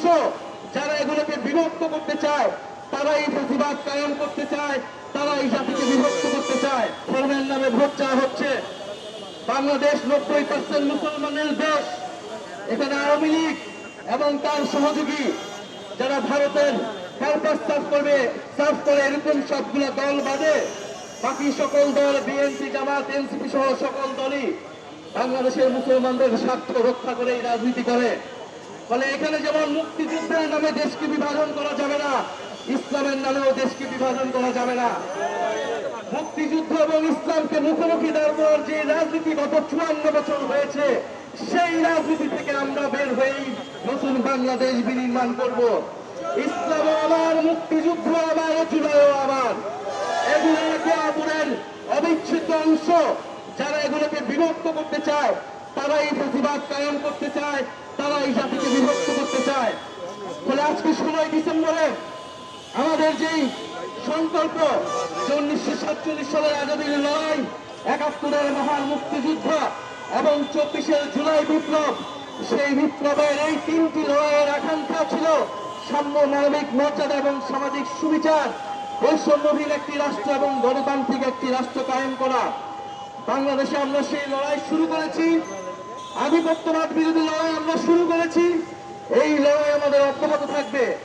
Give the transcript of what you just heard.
অংশ যারা এগুলোকে বিভক্ত করতে চায়, তারা এই ফ্যাসিবাদ কায়েম করতে চায়, তারা এই জাতিকে বিভক্ত করতে চায়। ধর্মের নামে ভোট চাওয়া হচ্ছে। বাংলাদেশ 90% মুসলমানের দেশ। এখানে আওয়ামী লীগ এবং তার সহযোগী যারা ভারতের পারপাস সার্ভ করে এরকম সবগুলো দল বাদে বাকি সকল দল, বিএনপি, জামাত, এনসিপি সহ সকল দলই বাংলাদেশের মুসলমানদের স্বার্থ রক্ষা করে এই রাজনীতি করে। ফলে এখানে যেমন মুক্তিযুদ্ধের নামে দেশকে বিভাজন করা যাবে না, ইসলামের নামেও দেশকে বিভাজন করা যাবে না। মুক্তিযুদ্ধ এবং ইসলামকে মুখোমুখি দেওয়ার যে রাজনীতি গত 54 বছর হয়েছে, সেই রাজনীতি থেকে আমরা বের হয়েই নতুন বাংলাদেশ বিনির্মাণ করব। ইসলাম আমার, মুক্তিযুদ্ধ আমার, জুলাইও আমার। এগুলো একে অপরের অবিচ্ছেদ্য অংশ। যারা এগুলোকে বিভক্ত করতে চায়, তারা এই ফ্যাসিবাদ কায়েম করতে চায়, তারা এই জাতিকে বিভক্ত করতে চায়। ফলে আজকে 16 ডিসেম্বরে আমাদের যেই সংকল্প, 1947 সালের আজাদীর লড়াই, 71-এর মহান মুক্তিযুদ্ধ এবং 24-এর জুলাই বিপ্লব, সেই বিপ্লবের এই 3টি লড়াইয়ের আকাঙ্ক্ষা ছিল সাম্য, মানবিক মর্যাদা এবং সামাজিক সুবিচার, বৈষম্যহীন একটি রাষ্ট্র এবং গণতান্ত্রিক একটি রাষ্ট্র কায়েম করা। বাংলাদেশে আমরা সেই লড়াই শুরু করেছি, আধিপত্যবাদ বিরোধী লড়াই আমরা শুরু করেছি। এই লড়াই আমাদের অব্যাহত থাকবে।